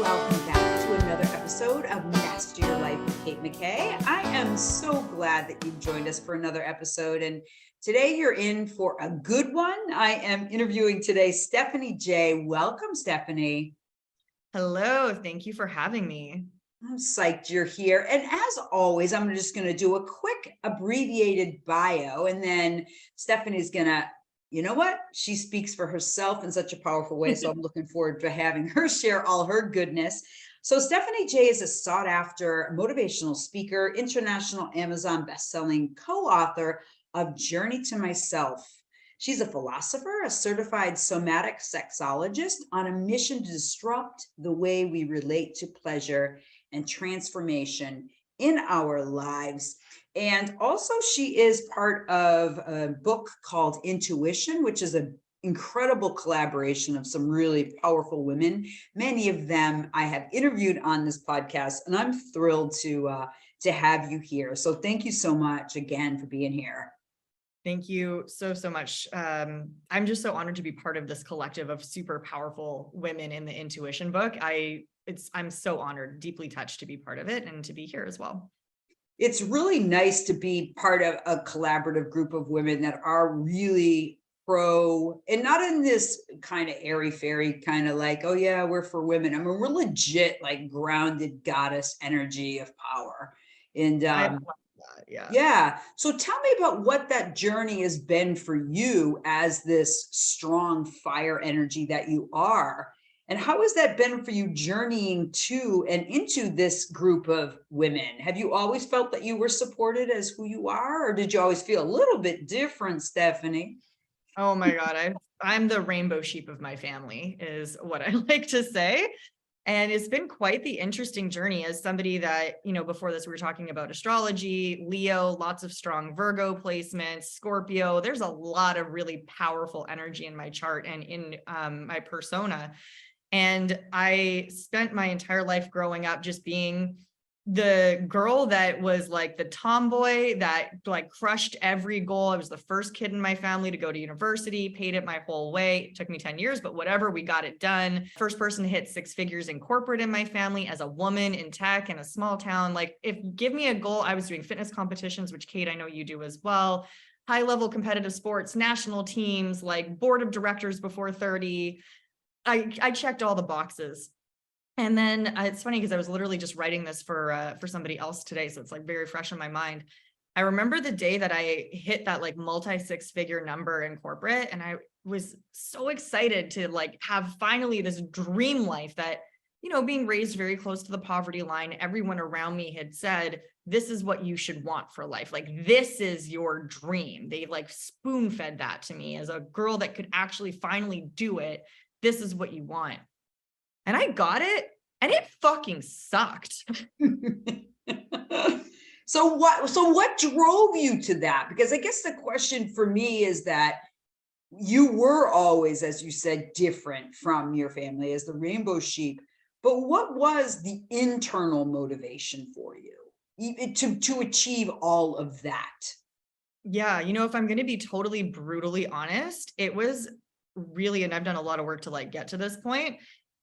welcome back to another episode of Master Your Life with Kate McKay. I am so glad that you've joined us for another episode, and today you're in for a good one. I am interviewing today Stephanie Jaie. Welcome, Stephanie. Hello, thank you for having me. I'm psyched you're here. And as always, I'm just going to do a quick abbreviated bio, and then Stephanie's going to, you know what? She speaks for herself in such a powerful way. So I'm looking forward to having her share all her goodness. So Stephanie Jaie is a sought after motivational speaker, international Amazon bestselling co-author of Journey to Myself. She's a philosopher, a certified somatic sexologist on a mission to disrupt the way we relate to pleasure and transformation in our lives. And also she is part of a book called Intuition, which is an incredible collaboration of some really powerful women. Many of them I have interviewed on this podcast, and I'm thrilled to have you here. So thank you so much again for being here. Thank you so much. I'm just so honored to be part of this collective of super powerful women in the Intuition book. I'm so honored, deeply touched to be part of it and to be here as well. It's really nice to be part of a collaborative group of women that are really pro, and not in this kind of airy-fairy kind of like, oh yeah, we're for women. I mean, we're legit like grounded goddess energy of power. And I love that, yeah. Yeah. So tell me about what that journey has been for you as this strong fire energy that you are. And how has that been for you journeying to and into this group of women? Have you always felt that you were supported as who you are, or did you always feel a little bit different, Stephanie? Oh my God, I'm the rainbow sheep of my family, is what I like to say. And it's been quite the interesting journey as somebody that, before this, we were talking about astrology, Leo, lots of strong Virgo placements, Scorpio. There's a lot of really powerful energy in my chart and in my persona. And I spent my entire life growing up just being the girl that was like the tomboy that like crushed every goal. I was the first kid in my family to go to university, paid it my whole way. It took me 10 years, but whatever, we got it done. First person to hit 6 figures in corporate in my family as a woman in tech in a small town. Like, if give me a goal, I was doing fitness competitions, which Kate, I know you do as well. High level competitive sports, national teams, like board of directors before 30. I checked all the boxes. And then it's funny because I was literally just writing this for somebody else today. So it's like very fresh in my mind. I remember the day that I hit that like multi 6-figure number in corporate. And I was so excited to like have finally this dream life that, being raised very close to the poverty line, everyone around me had said, this is what you should want for life. Like, this is your dream. They like spoon fed that to me as a girl that could actually finally do it. This is what you want. And I got it, and it fucking sucked. So what drove you to that? Because I guess the question for me is that you were always, as you said, different from your family as the rainbow sheep. But what was the internal motivation for you to achieve all of that? Yeah, if I'm going to be totally brutally honest, it was really, and I've done a lot of work to like get to this point,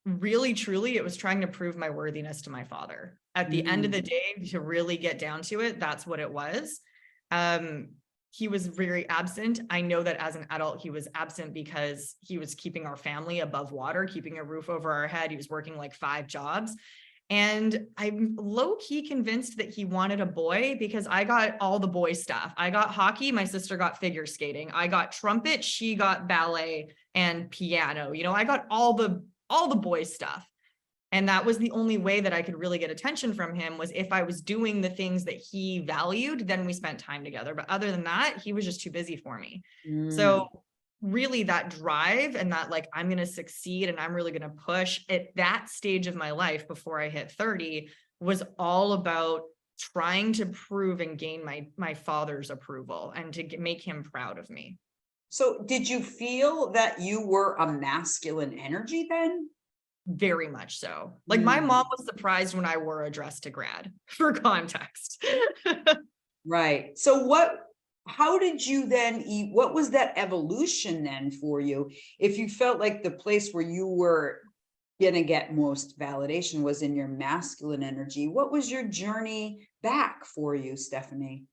really, truly, it was trying to prove my worthiness to my father. At the end of the day, to really get down to it, that's what it was. He was very absent. I know that as an adult, he was absent because he was keeping our family above water, keeping a roof over our head. He was working like 5 jobs. And I'm low-key convinced that he wanted a boy because I got all the boy stuff. I got hockey, my sister got figure skating. I got trumpet, she got ballet and piano. I got all the boy stuff. And that was the only way that I could really get attention from him, was if I was doing the things that he valued, then we spent time together. But other than that, he was just too busy for me. So really that drive and that like, I'm going to succeed and I'm really going to push at that stage of my life before I hit 30 was all about trying to prove and gain my father's approval and to make him proud of me. So did you feel that you were a masculine energy then? Very much so. Like my mom was surprised when I wore a dress to grad, for context. Right. So how did you then eat? What was that evolution then for you? If you felt like the place where you were gonna get most validation was in your masculine energy. What was your journey back for you, Stephanie?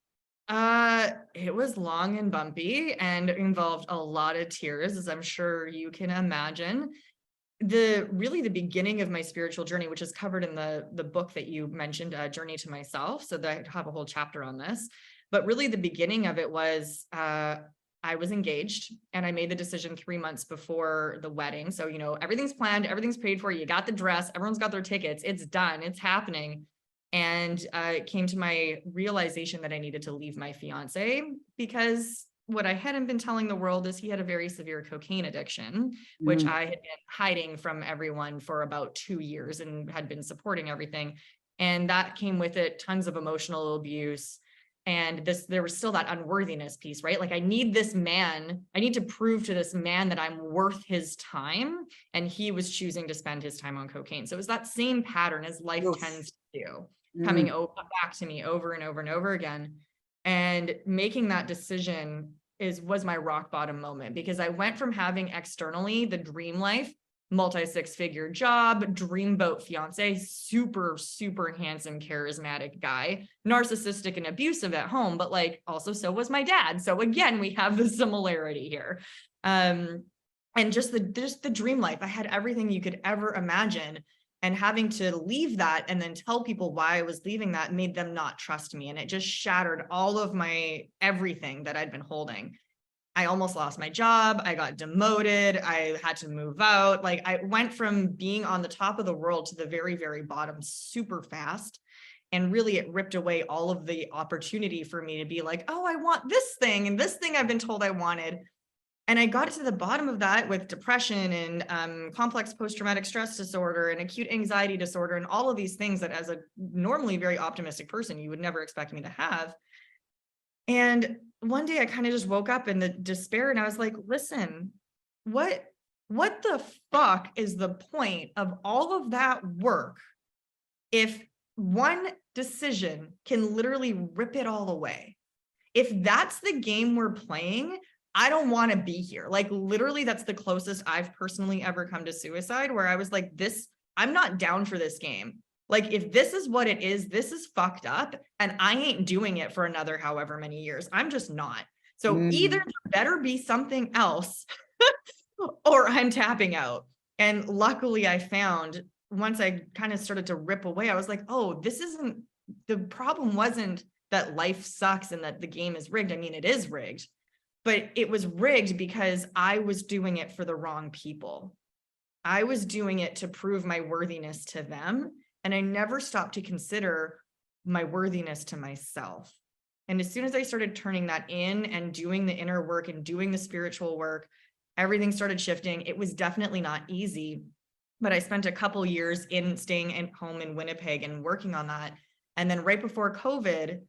It was long and bumpy and involved a lot of tears, as I'm sure you can imagine. The beginning of my spiritual journey, which is covered in the book that you mentioned, Journey to Myself, so that I have a whole chapter on this. But really the beginning of it was I was engaged and I made the decision 3 months before the wedding. So, everything's planned, everything's paid for, you got the dress, everyone's got their tickets, it's done, it's happening. And it came to my realization that I needed to leave my fiance, because what I hadn't been telling the world is he had a very severe cocaine addiction, which Mm, I had been hiding from everyone for about 2 years and had been supporting everything. And that came with it tons of emotional abuse. And there was still that unworthiness piece, right? Like, I need this man, I need to prove to this man that I'm worth his time. And he was choosing to spend his time on cocaine. So it was that same pattern as life oof, tends to do, mm, coming back to me over and over and over again. And making that decision was my rock bottom moment, because I went from having externally the dream life, multi-six-figure job, dreamboat fiance, super, super handsome, charismatic guy, narcissistic and abusive at home, but like also so was my dad. So again, we have the similarity here. And just the dream life. I had everything you could ever imagine. And having to leave that and then tell people why I was leaving that made them not trust me. And it just shattered all of my everything that I'd been holding. I almost lost my job. I got demoted. I had to move out. Like, I went from being on the top of the world to the very, very bottom super fast. And really, it ripped away all of the opportunity for me to be like, oh, I want this thing and this thing I've been told I wanted. And I got to the bottom of that with depression and complex post-traumatic stress disorder and acute anxiety disorder and all of these things that, as a normally very optimistic person, you would never expect me to have. And one day I kind of just woke up in the despair and I was like, listen, what the fuck is the point of all of that work if one decision can literally rip it all away? If that's the game we're playing, I don't want to be here. Like, literally, that's the closest I've personally ever come to suicide, where I was like, I'm not down for this game. Like, if this is what it is, this is fucked up, and I ain't doing it for another however many years. I'm just not. So either mm, there better be something else or I'm tapping out. And luckily I found, once I kind of started to rip away, I was like, oh, the problem wasn't that life sucks and that the game is rigged. I mean, it is rigged, but it was rigged because I was doing it for the wrong people. I was doing it to prove my worthiness to them. And I never stopped to consider my worthiness to myself. And as soon as I started turning that in and doing the inner work and doing the spiritual work, everything started shifting. It was definitely not easy, but I spent a couple years staying at home in Winnipeg and working on that. And then right before COVID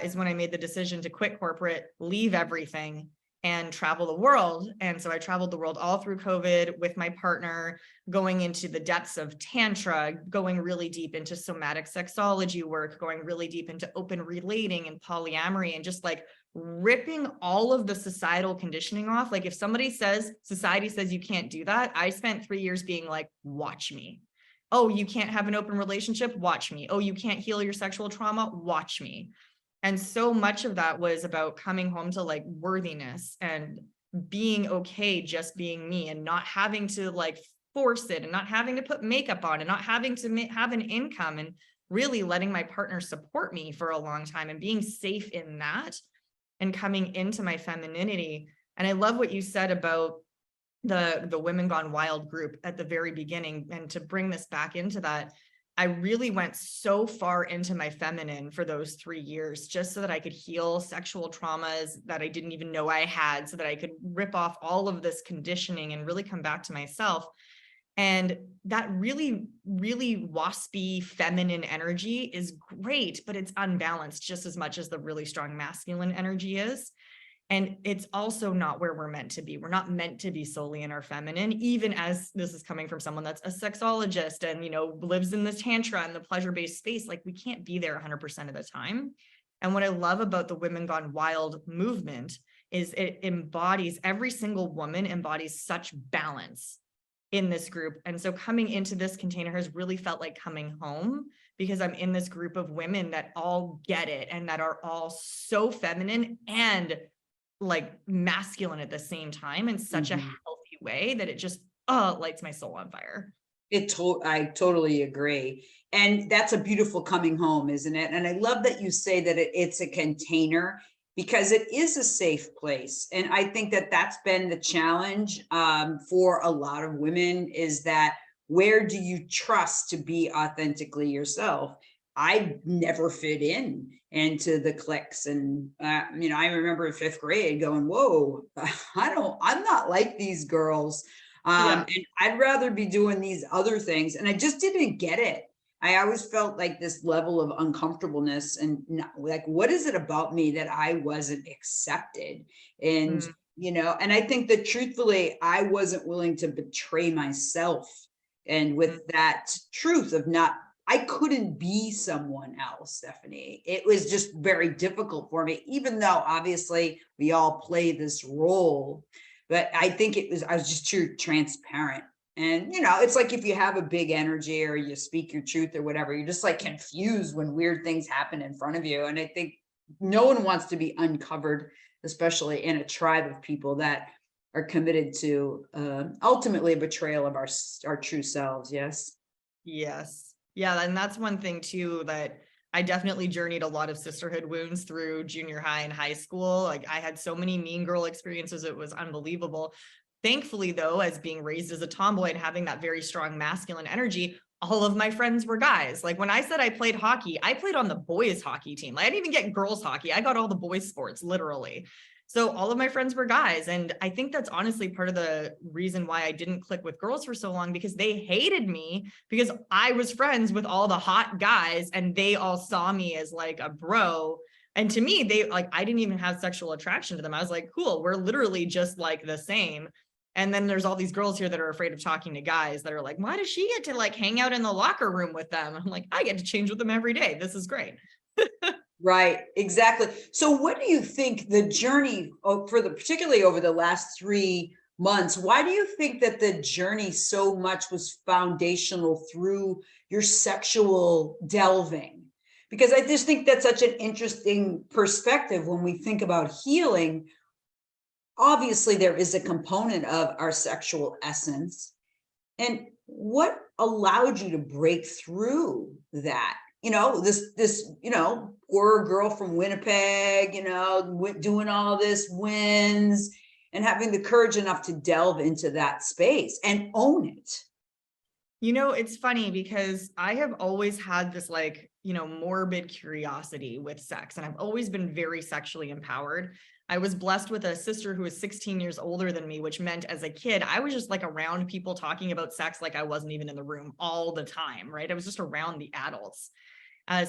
is when I made the decision to quit corporate, leave everything, and travel the world. And so I traveled the world all through COVID with my partner, going into the depths of Tantra, going really deep into somatic sexology work, going really deep into open relating and polyamory, and just like ripping all of the societal conditioning off. Like, if society says you can't do that, I spent 3 years being like, watch me. Oh, you can't have an open relationship? Watch me. Oh, you can't heal your sexual trauma? Watch me. And so much of that was about coming home to like worthiness and being okay just being me, and not having to like force it, and not having to put makeup on, and not having to have an income, and really letting my partner support me for a long time and being safe in that and coming into my femininity. And I love what you said about the Women Gone Wild group at the very beginning. And to bring this back into that, I really went so far into my feminine for those 3 years, just so that I could heal sexual traumas that I didn't even know I had, so that I could rip off all of this conditioning and really come back to myself. And that really, really waspy feminine energy is great, but it's unbalanced just as much as the really strong masculine energy is. And it's also not where we're meant to be. We're not meant to be solely in our feminine, even as this is coming from someone that's a sexologist and, lives in the tantra and the pleasure-based space. Like, we can't be there 100% of the time. And what I love about the Women Gone Wild movement is every single woman embodies such balance in this group. And so coming into this container has really felt like coming home, because I'm in this group of women that all get it and that are all so feminine and like masculine at the same time in such a Mhm. healthy way that it just lights my soul on fire. I totally agree. And that's a beautiful coming home, isn't it? And I love that you say that it's a container because it is a safe place. And I think that that's been the challenge for a lot of women, is that where do you trust to be authentically yourself? I never fit in into the cliques. And, I remember in fifth grade going, whoa, I'm not like these girls. Yeah. And I'd rather be doing these other things. And I just didn't get it. I always felt like this level of uncomfortableness and like, what is it about me that I wasn't accepted? And, Mm, and I think that truthfully, I wasn't willing to betray myself. And mm. with that truth of I couldn't be someone else, Stephanie. It was just very difficult for me, even though obviously we all play this role. But I think I was just too transparent. And, it's like if you have a big energy or you speak your truth or whatever, you're just like confused when weird things happen in front of you. And I think no one wants to be uncovered, especially in a tribe of people that are committed to ultimately a betrayal of our true selves. Yes. Yes. Yeah. And that's one thing too, that I definitely journeyed a lot of sisterhood wounds through junior high and high school. Like I had so many mean girl experiences. It was unbelievable. Thankfully, though, as being raised as a tomboy and having that very strong masculine energy, all of my friends were guys. Like when I said I played hockey, I played on the boys hockey team. Like, I didn't even get girls hockey. I got all the boys sports, literally. So all of my friends were guys. And I think that's honestly part of the reason why I didn't click with girls for so long, because they hated me because I was friends with all the hot guys and they all saw me as like a bro. And to me, they like, I didn't even have sexual attraction to them. I was like, cool, we're literally just like the same. And then there's all these girls here that are afraid of talking to guys that are like, why does she get to like hang out in the locker room with them? I'm like, I get to change with them every day. This is great. Right, exactly. So what do you think the journey particularly over the last 3 months, why do you think that the journey so much was foundational through your sexual delving? Because I just think that's such an interesting perspective when we think about healing. Obviously, there is a component of our sexual essence. And what allowed you to break through that? This poor girl from Winnipeg, doing all this wins and having the courage enough to delve into that space and own it. It's funny because I have always had this like, morbid curiosity with sex, and I've always been very sexually empowered. I was blessed with a sister who was 16 years older than me, which meant as a kid, I was just like around people talking about sex like I wasn't even in the room all the time, right? I was just around the adults.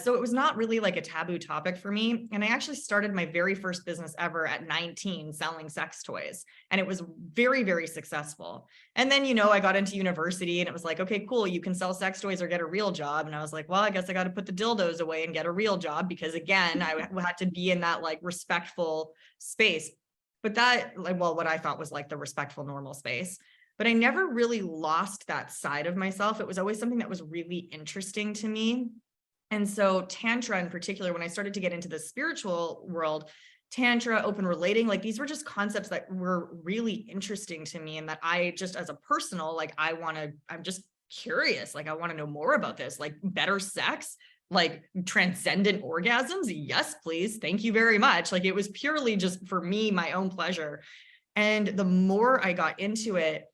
So it was not really like a taboo topic for me. And I actually started my very first business ever at 19 selling sex toys. And it was very, very successful. And then, I got into university and it was like, okay, cool. You can sell sex toys or get a real job. And I was like, well, I guess I got to put the dildos away and get a real job, because again, I had to be in that like respectful space. But that, like, well, what I thought was like the respectful, normal space. But I never really lost that side of myself. It was always something that was really interesting to me. And so Tantra in particular, when I started to get into the spiritual world, Tantra, open relating, like these were just concepts that were really interesting to me, and that I just as a personal, like I'm just curious, like I want to know more about this, like better sex, like transcendent orgasms. Yes, please. Thank you very much. Like it was purely just for me, my own pleasure. And the more I got into it,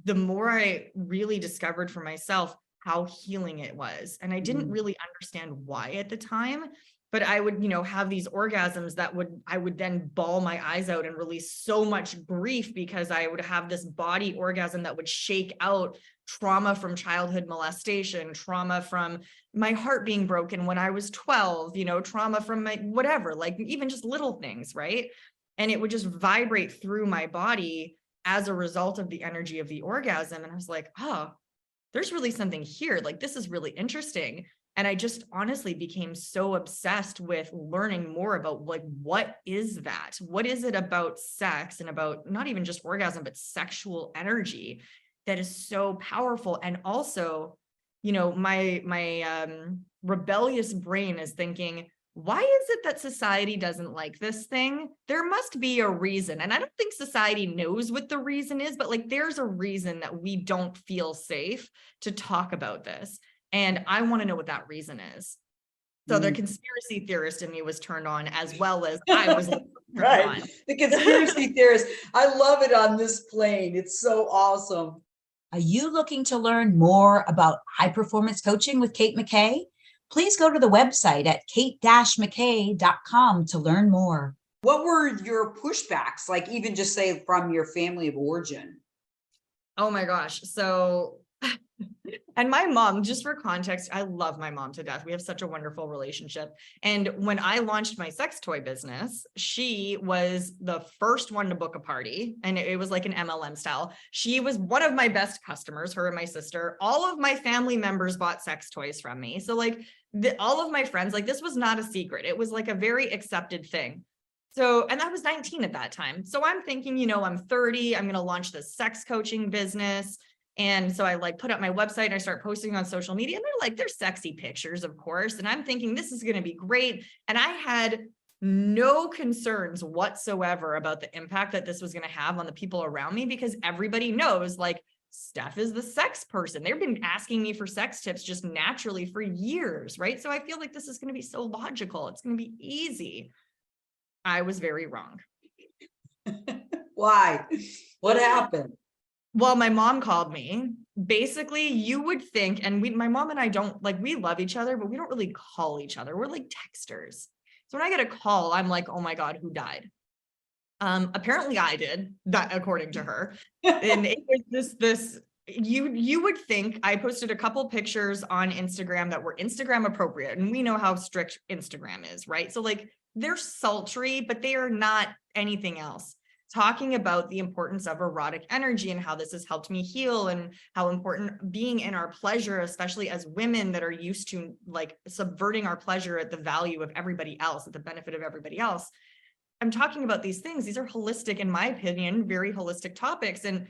the more I really discovered for myself how healing it was. And I didn't Mhm. really understand why at the time, but I would, have these orgasms that I would then bawl my eyes out and release so much grief, because I would have this body orgasm that would shake out trauma from childhood molestation, trauma from my heart being broken when I was 12, trauma from my whatever, like even just little things, right? And it would just vibrate through my body as a result of the energy of the orgasm. And I was like, oh, there's really something here. Like, this is really interesting. And I just honestly became so obsessed with learning more about like, what is that? What is it about sex and about not even just orgasm, but sexual energy? that is so powerful. And also, my rebellious brain is thinking, why is it that society doesn't like this thing? There must be a reason. And I don't think society knows what the reason is, but like there's a reason that we don't feel safe to talk about this. And I want to know what that reason is. So the conspiracy theorist in me was turned on, as well as I was turned Right. on. The conspiracy theorist. I love it on this plane. It's so awesome. Are you looking to learn more about high performance coaching with Kate McKay? Please go to the website at kate-mckay.com to learn more. What were your pushbacks, like even just say from your family of origin? Oh my gosh. So, and my mom, just for context, I love my mom to death. We have such a wonderful relationship. And when I launched my sex toy business, she was the first one to book a party. And it was like an MLM style. She was one of my best customers, her and my sister. All of my family members bought sex toys from me. So like all of my friends, like this was not a secret. It was like a very accepted thing. So, and I was 19 at that time. So I'm thinking, I'm 30, I'm going to launch this sex coaching business. And so I like put up my website and I start posting on social media, and they're sexy pictures, of course. And I'm thinking this is going to be great. And I had no concerns whatsoever about the impact that this was going to have on the people around me, because everybody knows like Steph is the sex person. They've been asking me for sex tips just naturally for years, right? So I feel like this is going to be so logical. It's going to be easy. I was very wrong. Why? What happened? Well, my mom called me. Basically, you would think, and my mom and I don't like, we love each other, but we don't really call each other. We're like texters. So when I get a call, I'm like, oh my God, who died? Apparently I did, that according to her. And it was this, you would think. I posted a couple pictures on Instagram that were Instagram appropriate. And we know how strict Instagram is, right? So like they're sultry, but they are not anything else. Talking about the importance of erotic energy and how this has helped me heal, and how important being in our pleasure, especially as women that are used to like subverting our pleasure at the value of everybody else, at the benefit of everybody else. I'm talking about these things. These are holistic, in my opinion, very holistic topics. And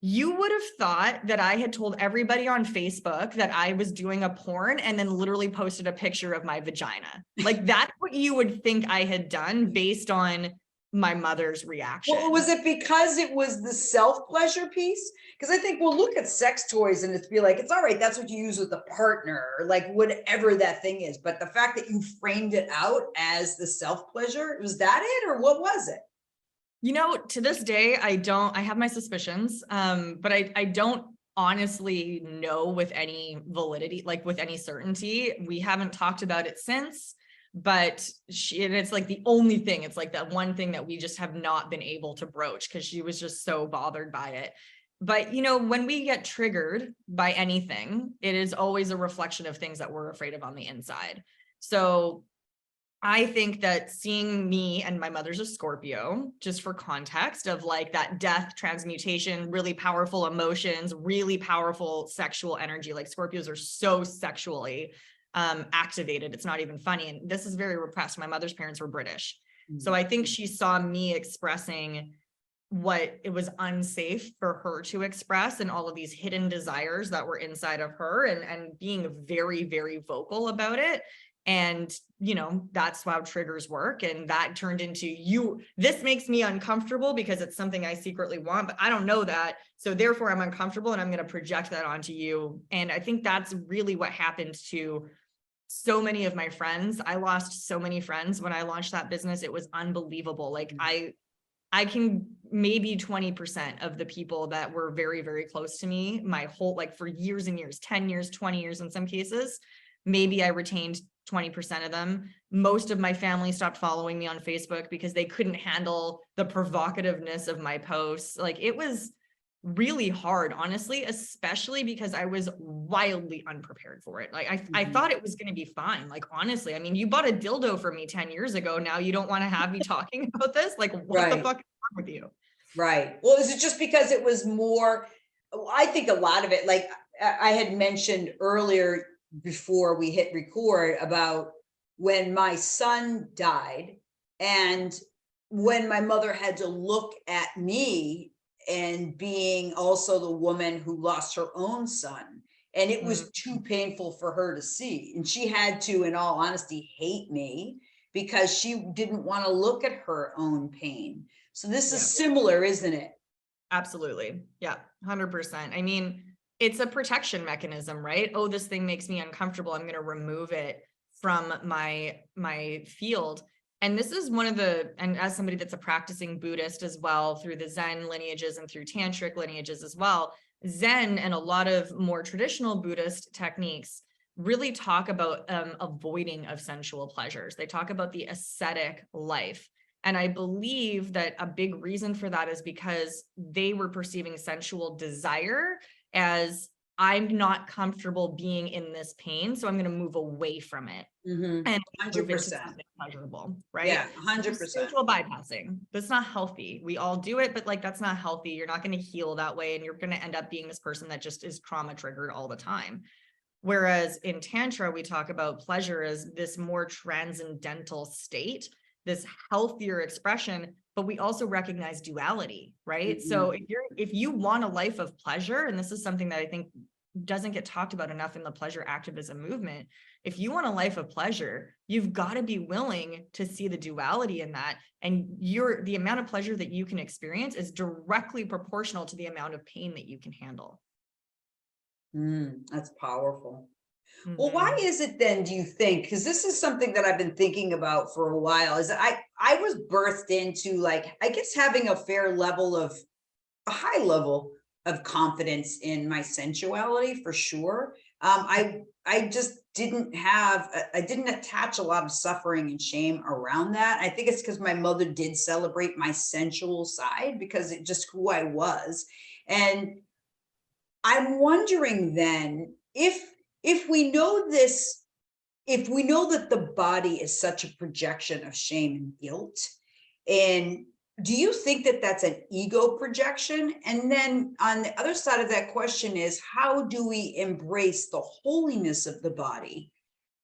you would have thought that I had told everybody on Facebook that I was doing a porn and then literally posted a picture of my vagina. Like that's what you would think I had done based on my mother's reaction. Well, was it because it was the self-pleasure piece? Because I think we'll look at sex toys and it's be like, it's all right, that's what you use with a partner, or like whatever that thing is. But the fact that you framed it out as the self-pleasure, was that it, or what was it? To this day, I have my suspicions, but I don't honestly know with any validity, like with any certainty. We haven't talked about it since. But and it's like the only thing, it's like that one thing that we just have not been able to broach because she was just so bothered by it. But, when we get triggered by anything, it is always a reflection of things that we're afraid of on the inside. So I think that seeing me, and my mother's a Scorpio, just for context of like that death, transmutation, really powerful emotions, really powerful sexual energy. Like Scorpios are so sexually activated. It's not even funny. And this is very repressed. My mother's parents were British. So I think she saw me expressing what it was unsafe for her to express, and all of these hidden desires that were inside of her, and being very, very vocal about it. And, that's how triggers work. And that turned into this makes me uncomfortable because it's something I secretly want, but I don't know that. So therefore I'm uncomfortable and I'm going to project that onto you. And I think that's really what happened to so many of my friends. I lost so many friends when I launched that business. It was unbelievable. Like I can maybe 20% of the people that were very, very close to me, my whole, like for years and years, 10 years, 20 years, in some cases, maybe I retained 20% of them. Most of my family stopped following me on Facebook because they couldn't handle the provocativeness of my posts. Like it was really hard, honestly, especially because I was wildly unprepared for it. Like I thought it was going to be fine. Like, honestly, I mean, you bought a dildo for me 10 years ago. Now you don't want to have me talking about this. Like, what the fuck is wrong with you? Right. Well, is it just because it was more, I think a lot of it, like I had mentioned earlier before we hit record, about when my son died and when my mother had to look at me and being also the woman who lost her own son. And it Mm, was too painful for her to see. And she had to, in all honesty, hate me because she didn't want to look at her own pain. So this is yeah. similar, isn't it? Absolutely. Yeah, 100%. I mean, it's a protection mechanism, right? Oh, this thing makes me uncomfortable. I'm going to remove it from my field. And this is one of the, and as somebody that's a practicing Buddhist as well, through the Zen lineages and through tantric lineages as well, Zen and a lot of more traditional Buddhist techniques really talk about avoiding of sensual pleasures. They talk about the ascetic life. And I believe that a big reason for that is because they were perceiving sensual desire as, I'm not comfortable being in this pain, so I'm going to move away from it Mm-hmm. and move into 100%. something pleasurable, right? Yeah, 100%. Spiritual bypassing. That's not healthy. We all do it, but like that's not healthy. You're not going to heal that way, and you're going to end up being this person that just is trauma triggered all the time. Whereas in Tantra, we talk about pleasure as this more transcendental state, this healthier expression, but we also recognize duality, right? Mm-hmm. So if you want a life of pleasure, and this is something that I think doesn't get talked about enough in the pleasure activism movement, if you want a life of pleasure, you've got to be willing to see the duality in that. And the amount of pleasure that you can experience is directly proportional to the amount of pain that you can handle. That's powerful. Well, why Mhm. is it then, do you think? Because this is something that I've been thinking about for a while, is that I was birthed into, like, I guess, having a high level of confidence in my sensuality, for sure. I just I didn't attach a lot of suffering and shame around that. I think it's because my mother did celebrate my sensual side because it just who I was. And I'm wondering then, if we know this, if we know that the body is such a projection of shame and guilt, and do you think that that's an ego projection? And then on the other side of that question is, how do we embrace the holiness of the body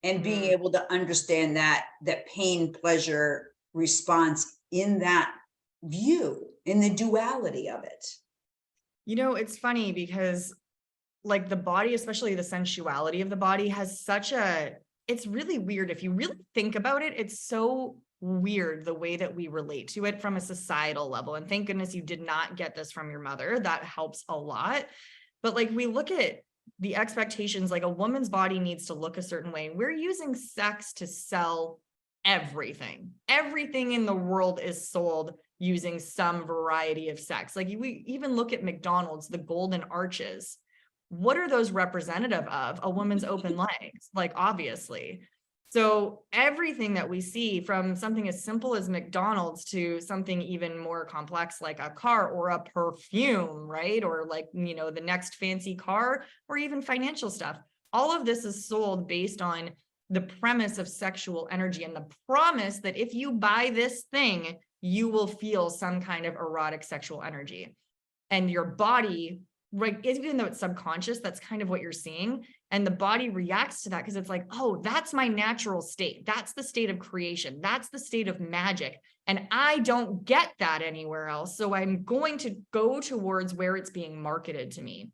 and being Mm. able to understand that pain pleasure response in that view, in the duality of it? It's funny because like the body, especially the sensuality of the body, has it's really weird. If you really think about it, it's so weird the way that we relate to it from a societal level. And thank goodness you did not get this from your mother. That helps a lot. But like we look at the expectations, like a woman's body needs to look a certain way. We're using sex to sell everything. Everything in the world is sold using some variety of sex. Like we even look at McDonald's, the golden arches. What are those representative of? A woman's open legs, like obviously. So everything that we see, from something as simple as McDonald's to something even more complex like a car or a perfume, right? Or like, the next fancy car, or even financial stuff. All of this is sold based on the premise of sexual energy and the promise that if you buy this thing, you will feel some kind of erotic sexual energy. And your body, right, even though it's subconscious, that's kind of what you're seeing. And the body reacts to that because it's like, oh, that's my natural state. That's the state of creation. That's the state of magic. And I don't get that anywhere else. So I'm going to go towards where it's being marketed to me.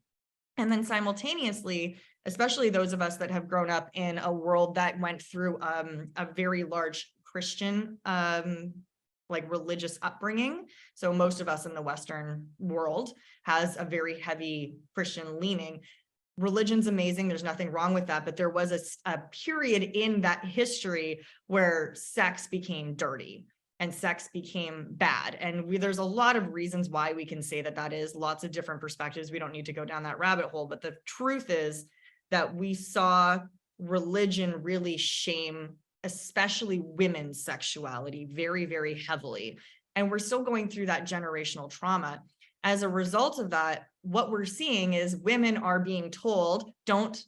And then simultaneously, especially those of us that have grown up in a world that went through a very large Christian like religious upbringing. So most of us in the Western world has a very heavy Christian leaning. Religion's amazing. There's nothing wrong with that. But there was a period in that history where sex became dirty and sex became bad. And there's a lot of reasons why we can say that is, lots of different perspectives. We don't need to go down that rabbit hole. But the truth is that we saw religion really shame especially women's sexuality very, very heavily. And we're still going through that generational trauma. As a result of that, what we're seeing is women are being told, don't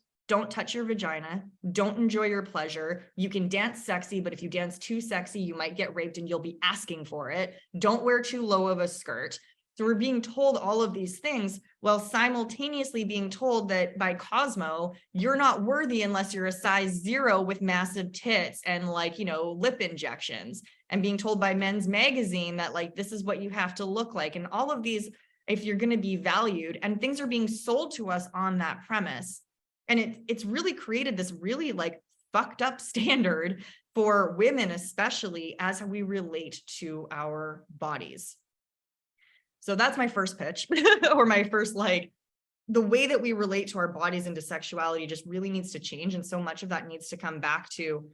touch your vagina, don't enjoy your pleasure. You can dance sexy, but if you dance too sexy, you might get raped and you'll be asking for it. Don't wear too low of a skirt. So we're being told all of these things while simultaneously being told that by Cosmo, you're not worthy unless you're a size 0 with massive tits and lip injections, and being told by Men's Magazine that this is what you have to look like. And all of these if you're going to be valued, and things are being sold to us on that premise. And it's really created this really like fucked up standard for women, especially as we relate to our bodies. So that's my first pitch or my first, like, the way that we relate to our bodies and to sexuality just really needs to change. And so much of that needs to come back to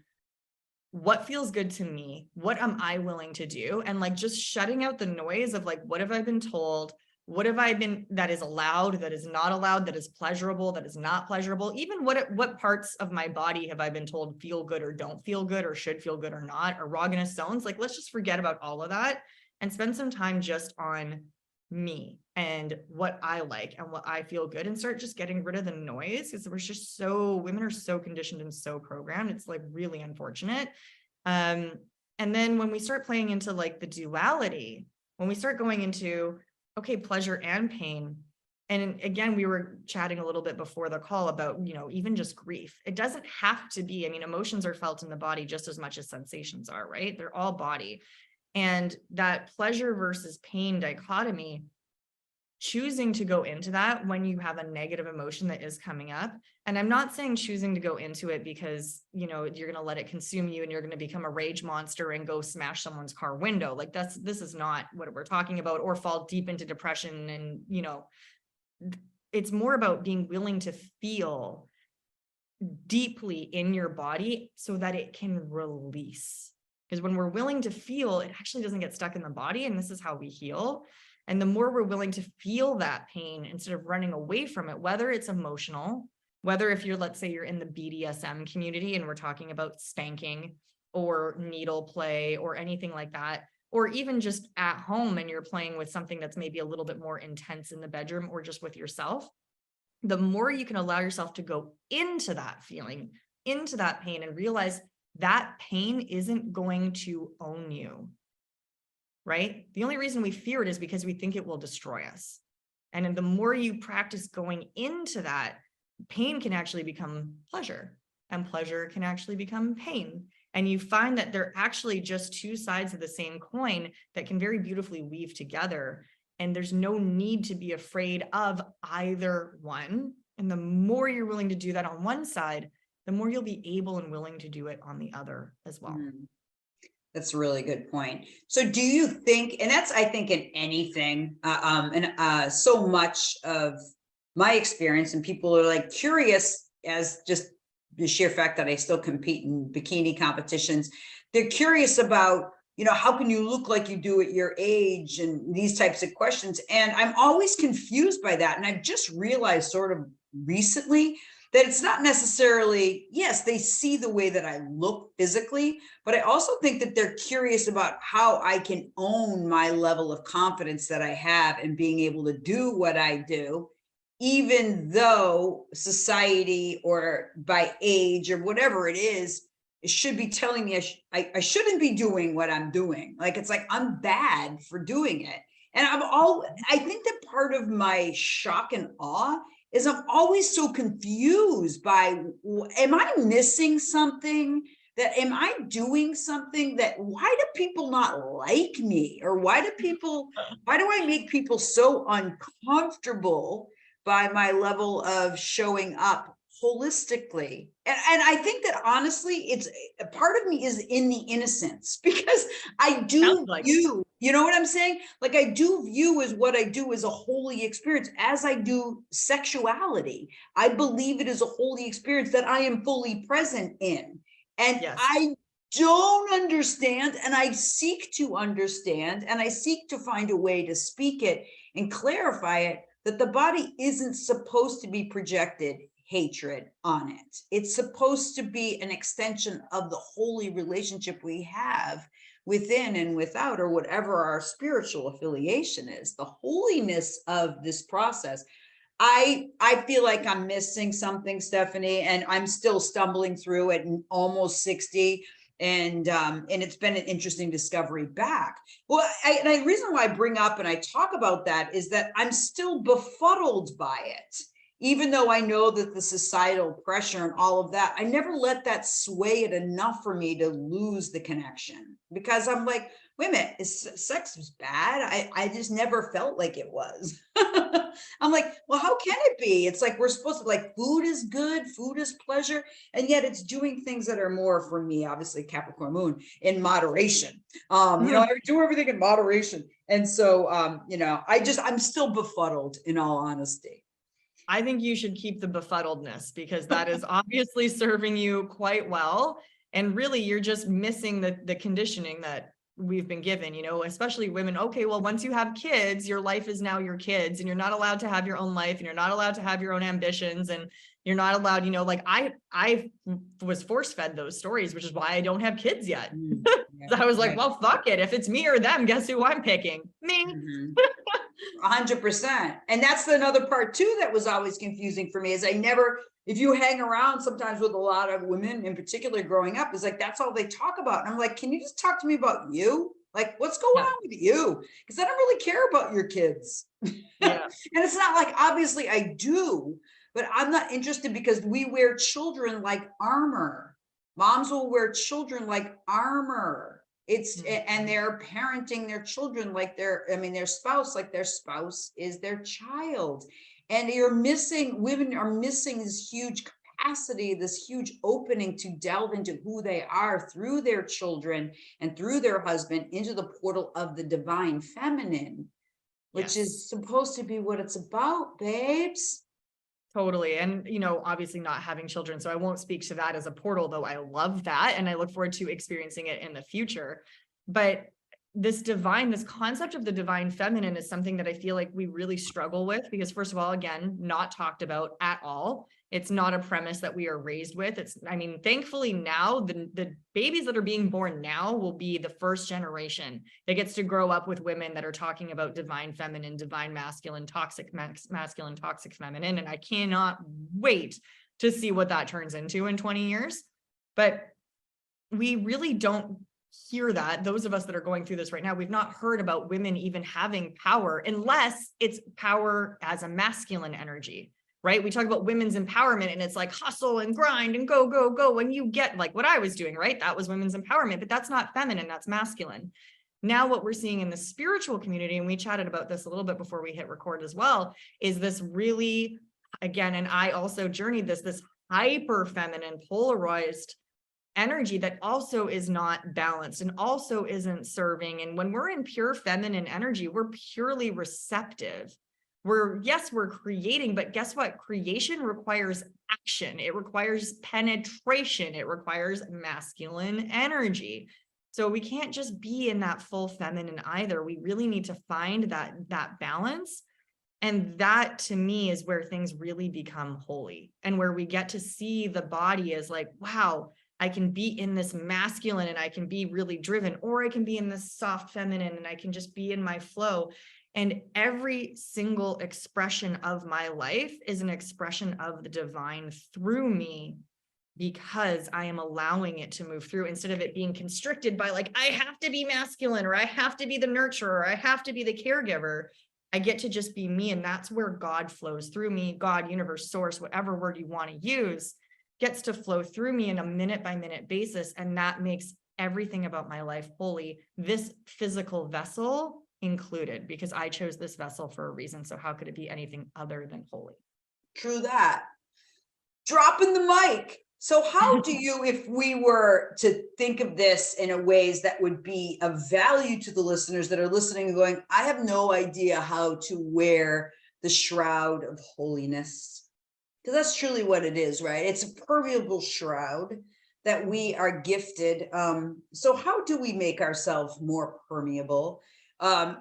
what feels good to me? What am I willing to do? And like just shutting out the noise of like, what have I been told? What have I been that is allowed, that is not allowed, that is pleasurable, that is not pleasurable? Even what parts of my body have I been told feel good or don't feel good or should feel good or not, erogenous zones? Like, let's just forget about all of that and spend some time just on me and what I like and what I feel good, and start just getting rid of the noise, because we're just women are so conditioned and so programmed. It's like really unfortunate. And then when we start playing into like the duality, when we start going into, okay, pleasure and pain. And again, we were chatting a little bit before the call about, even just grief. It doesn't have to be, emotions are felt in the body just as much as sensations are, right? They're all body. And that pleasure versus pain dichotomy, choosing to go into that when you have a negative emotion that is coming up. And I'm not saying choosing to go into it because, you're going to let it consume you and you're going to become a rage monster and go smash someone's car window. Like this is not what we're talking about, or fall deep into depression. And, it's more about being willing to feel deeply in your body so that it can release. Because when we're willing to feel, it actually doesn't get stuck in the body. And this is how we heal. And the more we're willing to feel that pain instead of running away from it, whether it's emotional, whether if let's say you're in the BDSM community and we're talking about spanking or needle play or anything like that, or even just at home and you're playing with something that's maybe a little bit more intense in the bedroom or just with yourself, the more you can allow yourself to go into that feeling, into that pain, and realize that pain isn't going to own you, right? The only reason we fear it is because we think it will destroy us. And the more you practice going into that, pain can actually become pleasure, and pleasure can actually become pain. And you find that they're actually just two sides of the same coin that can very beautifully weave together. And there's no need to be afraid of either one. And the more you're willing to do that on one side, the more you'll be able and willing to do it on the other as well. Mm. That's a really good point. So do you think, and that's, I think, in anything, so much of my experience, and people are like curious, as just the sheer fact that I still compete in bikini competitions, they're curious about, how can you look like you do at your age, and these types of questions. And I'm always confused by that. And I've just realized sort of recently that it's not necessarily, yes, they see the way that I look physically, but I also think that they're curious about how I can own my level of confidence that I have in being able to do what I do, even though society or by age or whatever it is, it should be telling me I shouldn't be doing what I'm doing. Like, it's like, I'm bad for doing it. And I think that part of my shock and awe is I'm always so confused by, am I missing something? Am I doing something that, why do people not like me? Or why do I make people so uncomfortable by my level of showing up holistically? And I think that honestly, it's a part of me is in the innocence, because I do view, you know what I'm saying? Like, I do view as what I do as a holy experience, as I do sexuality. I believe it is a holy experience that I am fully present in. And yes. I don't understand, and I seek to understand, and I seek to find a way to speak it and clarify it, that the body isn't supposed to be projected hatred on it. It's supposed to be an extension of the holy relationship we have within and without, or whatever our spiritual affiliation is, the holiness of this process. I feel like I'm missing something, Stephanie, and I'm still stumbling through at almost 60. And it's been an interesting discovery back. Well, the reason why I bring up and I talk about that is that I'm still befuddled by it. even though I know that the societal pressure and all of that, I never let that sway it enough for me to lose the connection, because I'm like, wait a minute, sex was bad? I just never felt like it was. I'm like, well, how can it be? It's like we're supposed to, like, food is good, food is pleasure, and yet it's doing things that are more, for me, obviously Capricorn moon, in moderation. I do everything in moderation. And so I'm still befuddled, in all honesty. I think you should keep the befuddledness, because that is obviously serving you quite well. And really, you're just missing the conditioning that we've been given, especially women. Okay, well, once you have kids, your life is now your kids, and you're not allowed to have your own life, and you're not allowed to have your own ambitions, and you're not allowed, like I was force fed those stories, which is why I don't have kids yet. I was like, well, fuck it. If it's me or them, guess who I'm picking? Me. 100%. And that's another part too that was always confusing for me, is if you hang around sometimes with a lot of women in particular growing up, is like, that's all they talk about. And I'm like, can you just talk to me about you? Like, what's going on with you? Because I don't really care about your kids. And it's not like, obviously I do, but I'm not interested, because we wear children like armor. Moms will wear children like armor. And they're parenting their children like their spouse, like their spouse is their child. And women are missing this huge capacity, this huge opening to delve into who they are through their children and through their husband, into the portal of the divine feminine, which is supposed to be what it's about, babes. Totally. And, obviously not having children, so I won't speak to that as a portal, though I love that. And I look forward to experiencing it in the future. But this concept of the divine feminine is something that I feel like we really struggle with, because first of all, again, not talked about at all. It's not a premise that we are raised with. Thankfully now the babies that are being born now will be the first generation that gets to grow up with women that are talking about divine feminine, divine masculine, toxic masculine, toxic feminine. And I cannot wait to see what that turns into in 20 years. But we really don't hear that. Those of us that are going through this right now, we've not heard about women even having power, unless it's power as a masculine energy. Right? We talk about women's empowerment, and it's like hustle and grind and go, go, go. When you get like what I was doing, right? That was women's empowerment, but that's not feminine, that's masculine. Now, what we're seeing in the spiritual community, and we chatted about this a little bit before we hit record as well, is this really, again, and I also journeyed this hyper feminine, polarized energy that also is not balanced and also isn't serving. And when we're in pure feminine energy, we're purely receptive. We're creating, but guess what? Creation requires action. It requires penetration. It requires masculine energy. So we can't just be in that full feminine either. We really need to find that balance. And that, to me, is where things really become holy, and where we get to see the body as like, wow, I can be in this masculine and I can be really driven, or I can be in this soft feminine and I can just be in my flow. And every single expression of my life is an expression of the divine through me, because I am allowing it to move through, instead of it being constricted by like, I have to be masculine, or I have to be the nurturer, or I have to be the caregiver. I get to just be me. And that's where God flows through me. God, universe, source, whatever word you want to use, gets to flow through me in a minute by minute basis. And that makes everything about my life holy, this physical vessel included, because I chose this vessel for a reason. So how could it be anything other than holy? True that. Dropping the mic. So how do you, if we were to think of this in a ways that would be of value to the listeners that are listening and going, I have no idea how to wear the shroud of holiness, because that's truly what it is, right? It's a permeable shroud that we are gifted. So how do we make ourselves more permeable? An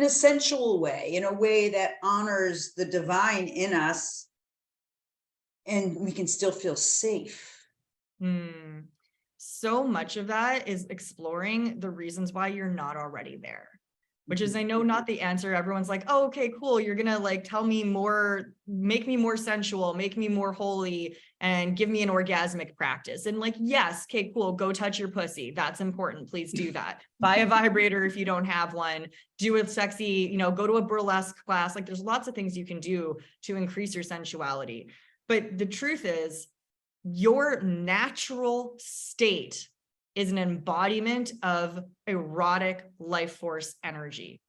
essential way, in a way that honors the divine in us, and we can still feel safe. So much of that is exploring the reasons why you're not already there. which is, I know, not the answer. Everyone's like, oh, okay, cool. You're going to like tell me more, make me more sensual, make me more holy, and give me an orgasmic practice. And like, yes, okay, cool. Go touch your pussy. That's important. Please do that. Buy a vibrator if you don't have one. Do a sexy, go to a burlesque class. Like there's lots of things you can do to increase your sensuality. But the truth is, your natural state is an embodiment of erotic life force energy.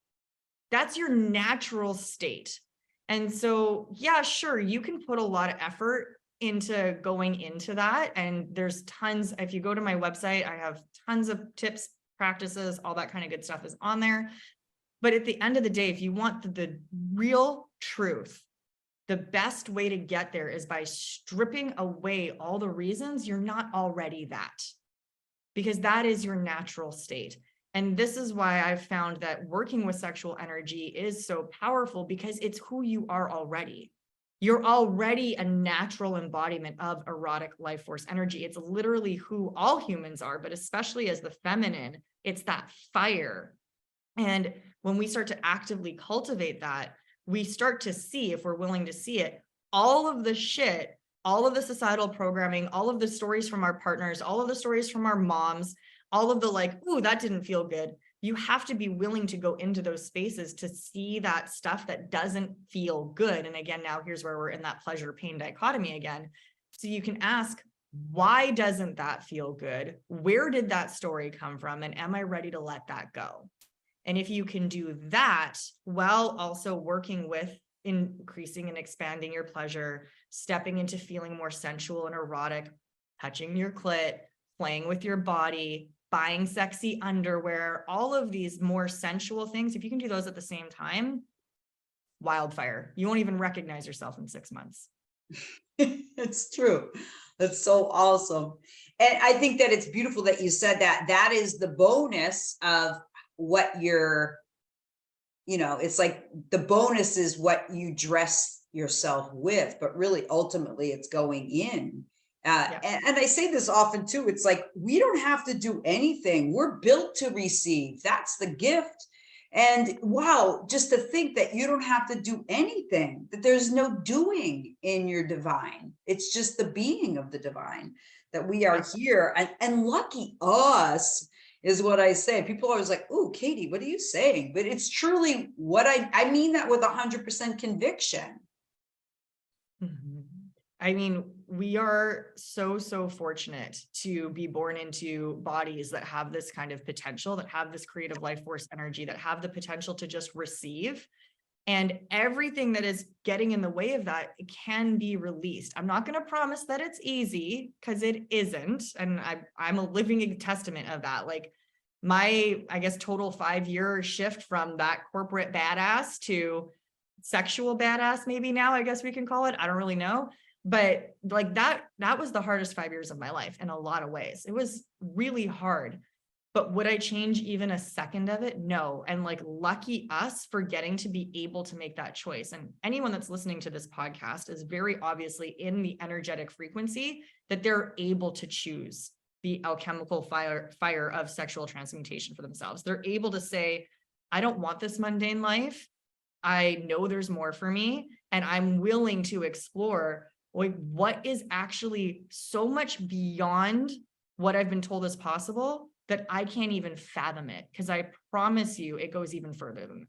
That's your natural state. And so, yeah, sure, you can put a lot of effort into going into that. And there's tons, if you go to my website, I have tons of tips, practices, all that kind of good stuff is on there. But at the end of the day, if you want the real truth, the best way to get there is by stripping away all the reasons you're not already that, because that is your natural state. And this is why I've found that working with sexual energy is so powerful, because it's who you are already. You're already a natural embodiment of erotic life force energy. It's literally who all humans are, but especially as the feminine, it's that fire. And when we start to actively cultivate that, we start to see, if we're willing to see it, all of the shit, all of the societal programming, all of the stories from our partners, all of the stories from our moms, all of the like, ooh, that didn't feel good. You have to be willing to go into those spaces to see that stuff that doesn't feel good. And again, now here's where we're in that pleasure pain dichotomy again. So you can ask, why doesn't that feel good? Where did that story come from? And am I ready to let that go? And if you can do that while also working with increasing and expanding your pleasure, stepping into feeling more sensual and erotic, touching your clit, playing with your body, buying sexy underwear, all of these more sensual things, if you can do those at the same time, wildfire. You won't even recognize yourself in 6 months. It's true. That's so awesome. And I think that it's beautiful that you said that. That is the bonus of what you're, it's like the bonus is what you dress yourself with, but really ultimately it's going in. Yeah. And I say this often too, it's like, we don't have to do anything. We're built to receive. That's the gift. And wow, just to think that you don't have to do anything, that there's no doing in your divine. It's just the being of the divine, that we are here. And lucky us is what I say. People are always like, oh, Katie, what are you saying? But it's truly what I mean that with 100% conviction. Mm-hmm. I mean, we are so fortunate to be born into bodies that have this kind of potential, that have this creative life force energy, that have the potential to just receive. And everything that is getting in the way of that, it can be released. I'm not going to promise that it's easy, because it isn't. And I'm a living testament of that. Like my, I guess, total 5-year shift from that corporate badass to sexual badass, maybe now, I guess we can call it. I don't really know. But like that was the hardest 5 years of my life in a lot of ways. It was really hard. But would I change even a second of it? No. And like, lucky us for getting to be able to make that choice. And anyone that's listening to this podcast is very obviously in the energetic frequency that they're able to choose the alchemical fire of sexual transmutation for themselves. They're able to say, I don't want this mundane life. I know there's more for me, and I'm willing to explore like what is actually so much beyond what I've been told is possible that I can't even fathom it, because I promise you it goes even further than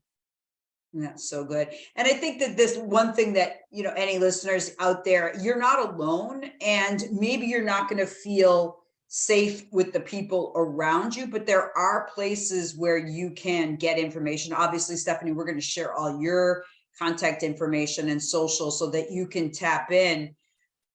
that. That's so good. And I think that this one thing that, any listeners out there, you're not alone, and maybe you're not going to feel safe with the people around you, but there are places where you can get information. Obviously, Stephanie, we're going to share all your contact information and social so that you can tap in.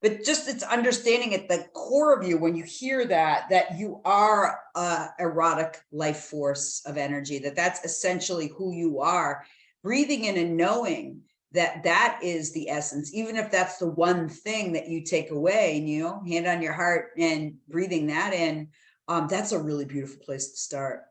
But just it's understanding at the core of you, when you hear that you are a erotic life force of energy, that's essentially who you are, breathing in and knowing that is the essence, even if that's the one thing that you take away, and hand on your heart and breathing that in, that's a really beautiful place to start.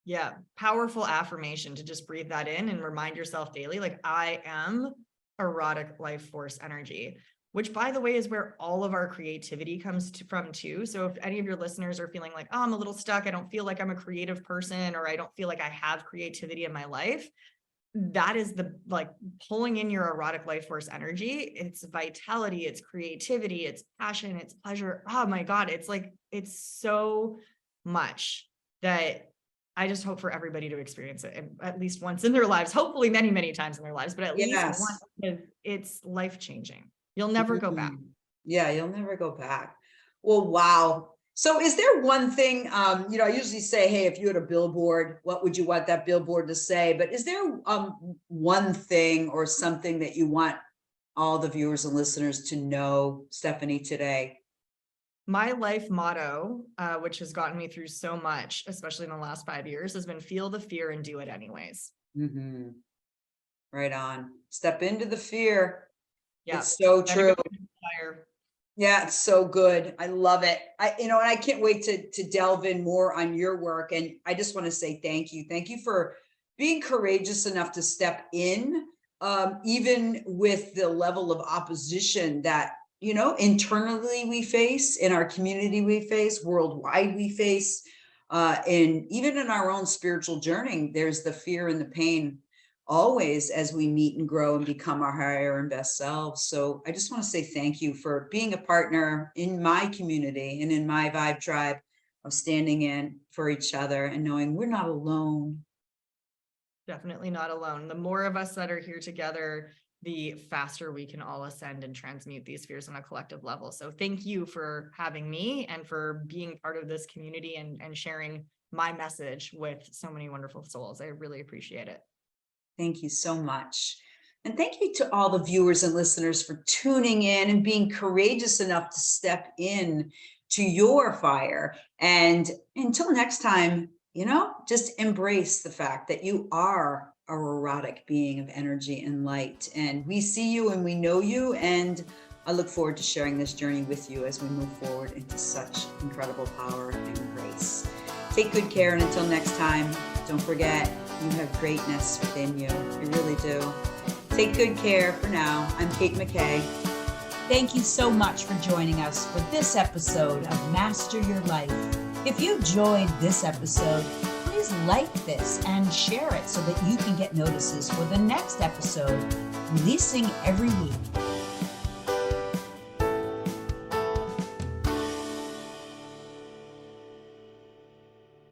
Yeah, powerful affirmation to just breathe that in and remind yourself daily, like, I am erotic life force energy. which by the way, is where all of our creativity comes from too. So if any of your listeners are feeling like, oh, I'm a little stuck, I don't feel like I'm a creative person, or I don't feel like I have creativity in my life, that is the like pulling in your erotic life force energy. It's vitality, it's creativity, it's passion, it's pleasure. Oh my God. It's like, it's so much that I just hope for everybody to experience it at least once in their lives, hopefully many, many times in their lives, but at least once, Yes. because it's life-changing. You'll never go back. Yeah, you'll never go back. Well, wow. So is there one thing, I usually say, hey, if you had a billboard, what would you want that billboard to say? But is there one thing or something that you want all the viewers and listeners to know, Stephanie, today? My life motto, which has gotten me through so much, especially in the last 5 years, has been feel the fear and do it anyways. Mm-hmm. Right on. Step into the fear. Yeah. It's so true. Fire. Yeah, it's so good. I love it. And I can't wait to delve in more on your work. And I just want to say thank you. Thank you for being courageous enough to step in, even with the level of opposition that, internally we face, in our community we face, worldwide we face, and even in our own spiritual journey, there's the fear and the pain always as we meet and grow and become our higher and best selves. So I just want to say thank you for being a partner in my community and in my vibe tribe of standing in for each other and knowing we're not alone. Definitely not alone. The more of us that are here together, the faster we can all ascend and transmute these fears on a collective level. So thank you for having me and for being part of this community and sharing my message with so many wonderful souls. I really appreciate it. Thank you so much. And thank you to all the viewers and listeners for tuning in and being courageous enough to step in to your fire. And until next time, just embrace the fact that you are a erotic being of energy and light. And we see you and we know you. And I look forward to sharing this journey with you as we move forward into such incredible power and grace. Take good care. And until next time, don't forget, you have greatness within you. You really do. Take good care for now. I'm Kate McKay. Thank you so much for joining us for this episode of Master Your Life. If you enjoyed this episode, please like this and share it so that you can get notices for the next episode, releasing every week.